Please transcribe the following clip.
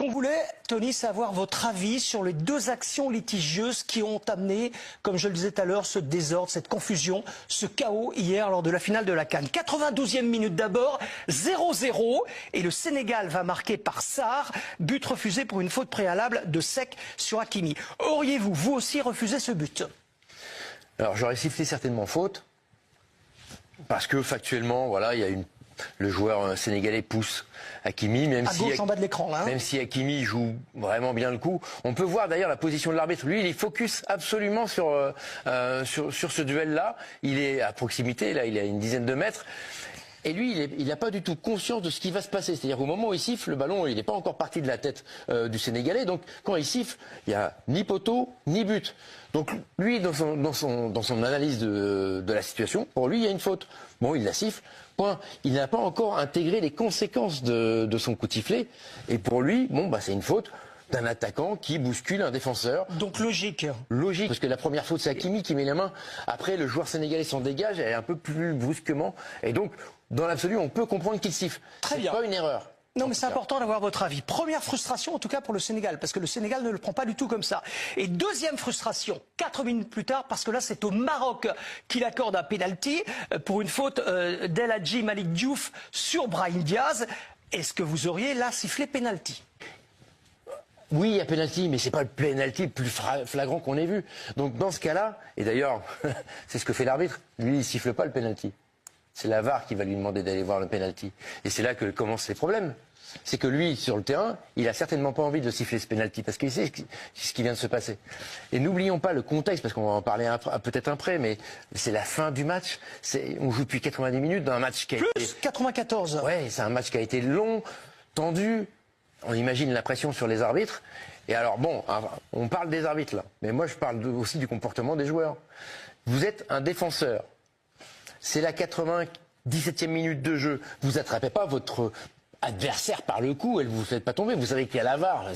On voulait, Tony, savoir votre avis sur les deux actions litigieuses qui ont amené, comme je le disais tout à l'heure, ce désordre, cette confusion, ce chaos hier lors de la finale de la CAN. 92e minute d'abord, 0-0, et le Sénégal va marquer par Sarr, but refusé pour une faute préalable de Seck sur Hakimi. Auriez-vous, vous aussi, refusé ce but? Alors j'aurais sifflé certainement faute, parce que factuellement, voilà, il y a le joueur sénégalais pousse Hakimi, même à gauche, en bas de l'écran, là. Même si Hakimi joue vraiment bien le coup. On peut voir d'ailleurs la position de l'arbitre. Lui, il est focus absolument sur ce duel-là. Il est à proximité, là, il est à une dizaine de mètres. Et lui, il n'a pas du tout conscience de ce qui va se passer. C'est-à-dire qu'au moment où il siffle, le ballon, il n'est pas encore parti de la tête du Sénégalais. Donc, quand il siffle, il n'y a ni poteau, ni but. Donc, lui, dans son analyse de la situation, pour lui, il y a une faute. Bon, il la siffle. Point. Il n'a pas encore intégré les conséquences de son coup de sifflet. Et pour lui, bon, bah, c'est une faute d'un attaquant qui bouscule un défenseur. Donc logique. Logique, parce que la première faute, c'est Hakimi qui met la main. Après, le joueur sénégalais s'en dégage, elle est un peu plus brusquement. Et donc, dans l'absolu, on peut comprendre qu'il siffle. Très bien. C'est pas une erreur. Non, mais c'est important d'avoir votre avis. Première frustration, en tout cas pour le Sénégal, parce que le Sénégal ne le prend pas du tout comme ça. Et deuxième frustration, 4 minutes plus tard, parce que là, c'est au Maroc qu'il accorde un pénalty pour une faute d'El Hadji Malick Diouf sur Brahim Diaz. Est-ce que vous auriez là sifflé pénalty? Oui, il y a pénalty, mais c'est pas le pénalty le plus flagrant qu'on ait vu. Donc dans ce cas-là, et d'ailleurs, c'est ce que fait l'arbitre, lui, il siffle pas le pénalty. C'est la VAR qui va lui demander d'aller voir le pénalty. Et c'est là que commencent les problèmes. C'est que lui, sur le terrain, il a certainement pas envie de siffler ce pénalty parce qu'il sait ce qui vient de se passer. Et n'oublions pas le contexte, parce qu'on va en parler peut-être après, mais c'est la fin du match. On joue depuis 90 minutes dans un match qui a été... 94. Ouais, c'est un match qui a été long, tendu. On imagine la pression sur les arbitres. Et alors, bon, on parle des arbitres là, mais moi je parle aussi du comportement des joueurs. Vous êtes un défenseur. C'est la 97e minute de jeu. Vous attrapez pas votre adversaire par le cou et vous ne faites pas tomber. Vous savez qu'il y a la VAR.